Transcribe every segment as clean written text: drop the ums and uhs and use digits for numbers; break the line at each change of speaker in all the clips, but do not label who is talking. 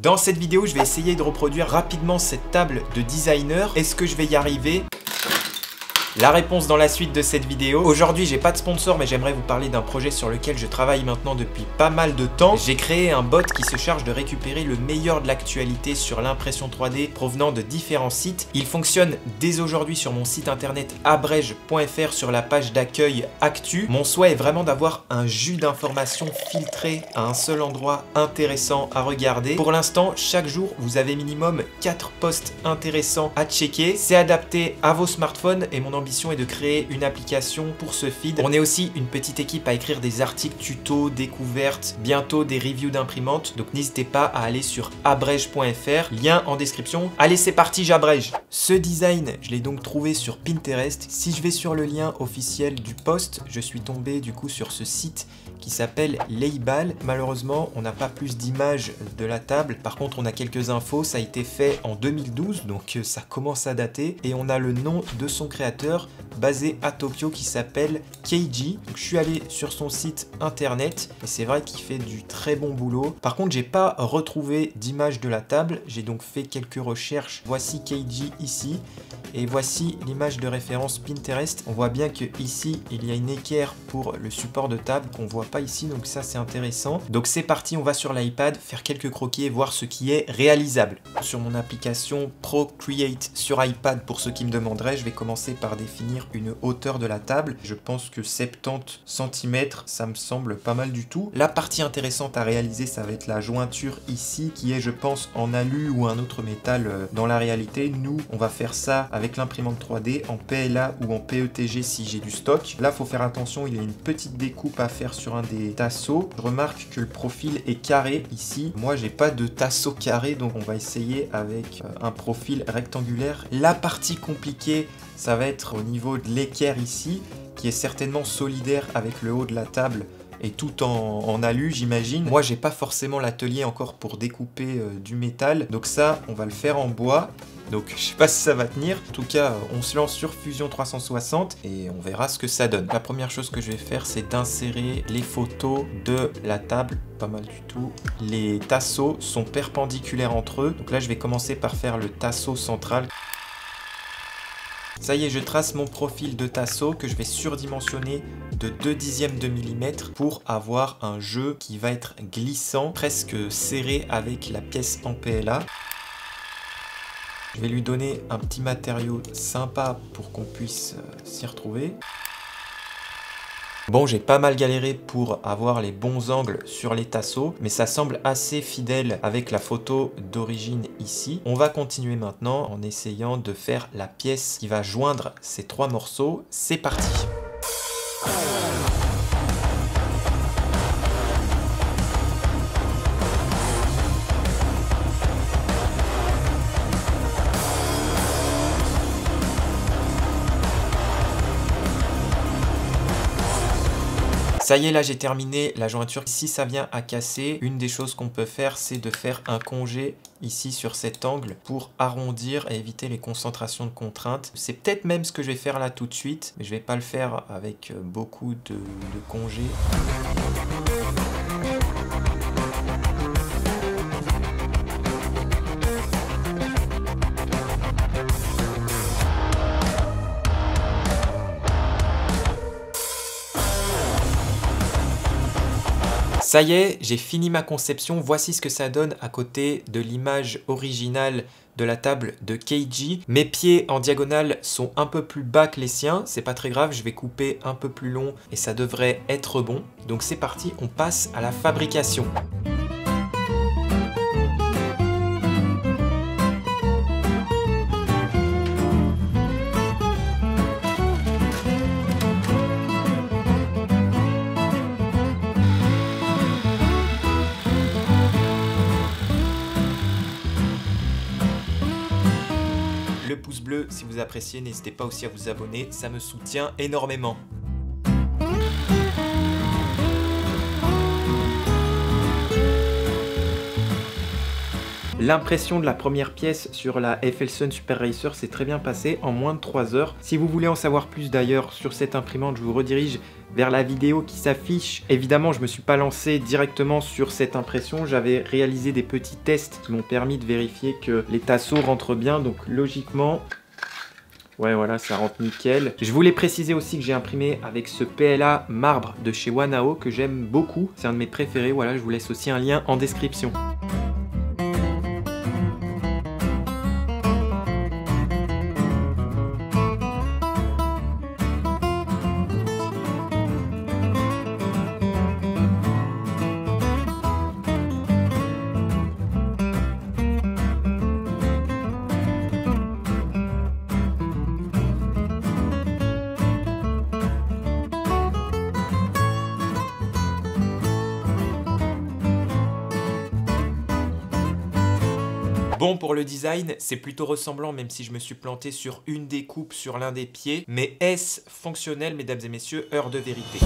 Dans cette vidéo, je vais essayer de reproduire rapidement cette table de designer. Est-ce que je vais y arriver ? La réponse dans la suite de cette vidéo. Aujourd'hui, j'ai pas de sponsor, mais j'aimerais vous parler d'un projet sur lequel je travaille maintenant depuis pas mal de temps. J'ai créé un bot qui se charge de récupérer le meilleur de l'actualité sur l'impression 3D provenant de différents sites. Il fonctionne dès aujourd'hui sur mon site internet abrege.fr sur la page d'accueil Actu. Mon souhait est vraiment d'avoir un jus d'informations filtré à un seul endroit intéressant à regarder. Pour l'instant, chaque jour, vous avez minimum 4 posts intéressants à checker. C'est adapté à vos smartphones et mon ambition est de créer une application pour ce feed. On est aussi une petite équipe à écrire des articles tutos, découvertes, bientôt des reviews d'imprimantes. Donc n'hésitez pas à aller sur abrege.fr, lien en description. Allez, c'est parti, j'abrège. Ce design, je l'ai donc trouvé sur Pinterest. Si je vais sur le lien officiel du post, je suis tombé du coup sur ce site qui s'appelle Leibal. Malheureusement, on n'a pas plus d'images de la table. Par contre, on a quelques infos. Ça a été fait en 2012, donc ça commence à dater. Et on a le nom de son créateur basé à Tokyo qui s'appelle Keiji. Donc, je suis allé sur son site internet et c'est vrai qu'il fait du très bon boulot. Par contre, j'ai pas retrouvé d'image de la table. J'ai donc fait quelques recherches. Voici Keiji ici. Et voici l'image de référence Pinterest. On voit bien que ici, il y a une équerre pour le support de table qu'on voit pas ici. Donc ça, c'est intéressant. Donc c'est parti, on va sur l'iPad, faire quelques croquis et voir ce qui est réalisable. Sur mon application Procreate sur iPad, pour ceux qui me demanderaient, je vais commencer par définir une hauteur de la table. Je pense que 70 cm, ça me semble pas mal du tout. La partie intéressante à réaliser, ça va être la jointure ici, qui est, je pense, en alu ou un autre métal dans la réalité. Nous, on va faire ça avec l'imprimante 3D en PLA ou en PETG si j'ai du stock. Là, faut faire attention, il y a une petite découpe à faire sur un des tasseaux. Je remarque que le profil est carré ici. Moi, j'ai pas de tasseau carré, donc on va essayer avec un profil rectangulaire. La partie compliquée, ça va être au niveau de l'équerre ici, qui est certainement solidaire avec le haut de la table et tout en alu, j'imagine. Moi, j'ai pas forcément l'atelier encore pour découper du métal, donc ça, on va le faire en bois. Donc je sais pas si ça va tenir. En tout cas, on se lance sur Fusion 360 et on verra ce que ça donne. La première chose que je vais faire, c'est d'insérer les photos de la table. Pas mal du tout. Les tasseaux sont perpendiculaires entre eux. Donc là, je vais commencer par faire le tasseau central. Ça y est, je trace mon profil de tasseau que je vais surdimensionner de 0,2 de millimètre pour avoir un jeu qui va être glissant, presque serré avec la pièce en PLA. Je vais lui donner un petit matériau sympa pour qu'on puisse s'y retrouver. Bon, j'ai pas mal galéré pour avoir les bons angles sur les tasseaux, mais ça semble assez fidèle avec la photo d'origine ici. On va continuer maintenant en essayant de faire la pièce qui va joindre ces 3 morceaux. C'est parti! Ça y est, là j'ai terminé la jointure. Si ça vient à casser, une des choses qu'on peut faire, c'est de faire un congé ici sur cet angle pour arrondir et éviter les concentrations de contraintes. C'est peut-être même ce que je vais faire là tout de suite, mais je vais pas le faire avec beaucoup de congés. Ça y est, j'ai fini ma conception. Voici ce que ça donne à côté de l'image originale de la table de Keiji. Mes pieds en diagonale sont un peu plus bas que les siens. C'est pas très grave, je vais couper un peu plus long et ça devrait être bon. Donc c'est parti, on passe à la fabrication. Le pouce bleu si vous appréciez, n'hésitez pas aussi à vous abonner, ça me soutient énormément. L'impression de la première pièce sur la FLSun Super Racer s'est très bien passée en moins de 3 heures. Si vous voulez en savoir plus d'ailleurs sur cette imprimante, je vous redirige vers la vidéo qui s'affiche. Évidemment, je me suis pas lancé directement sur cette impression, j'avais réalisé des petits tests qui m'ont permis de vérifier que les tasseaux rentrent bien, donc logiquement... Ouais, voilà, ça rentre nickel. Je voulais préciser aussi que j'ai imprimé avec ce PLA marbre de chez Wanao que j'aime beaucoup. C'est un de mes préférés. Voilà, je vous laisse aussi un lien en description. Bon, pour le design, c'est plutôt ressemblant, même si je me suis planté sur une découpe sur l'un des pieds. Mais est-ce fonctionnel, mesdames et messieurs? Heure de vérité.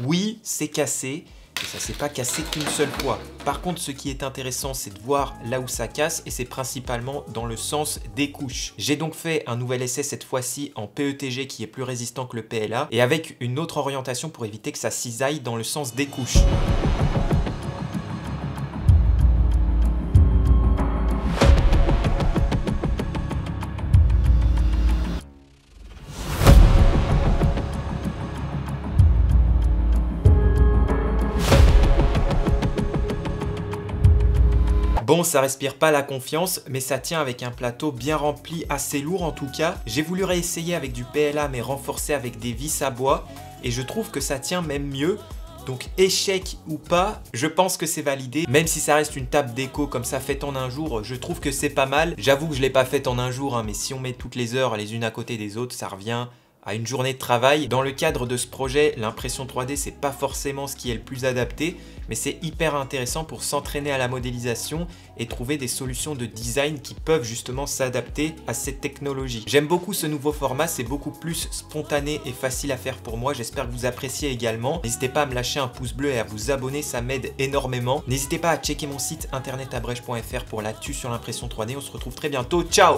Oui, c'est cassé, et ça s'est pas cassé qu'une seule fois. Par contre, ce qui est intéressant, c'est de voir là où ça casse, et c'est principalement dans le sens des couches. J'ai donc fait un nouvel essai cette fois-ci en PETG qui est plus résistant que le PLA, et avec une autre orientation pour éviter que ça cisaille dans le sens des couches. Bon, ça respire pas la confiance, mais ça tient avec un plateau bien rempli, assez lourd en tout cas. J'ai voulu réessayer avec du PLA, mais renforcé avec des vis à bois, et je trouve que ça tient même mieux. Donc échec ou pas, je pense que c'est validé. Même si ça reste une table déco comme ça faite en un jour, je trouve que c'est pas mal. J'avoue que je l'ai pas faite en un jour, hein, mais si on met toutes les heures les unes à côté des autres, ça revient à une journée de travail. Dans le cadre de ce projet, l'impression 3D, c'est pas forcément ce qui est le plus adapté, mais c'est hyper intéressant pour s'entraîner à la modélisation et trouver des solutions de design qui peuvent justement s'adapter à cette technologie. J'aime beaucoup ce nouveau format, c'est beaucoup plus spontané et facile à faire pour moi. J'espère que vous appréciez également. N'hésitez pas à me lâcher un pouce bleu et à vous abonner, ça m'aide énormément. N'hésitez pas à checker mon site internetabrèche.fr pour l'actu sur l'impression 3D. On se retrouve très bientôt. Ciao!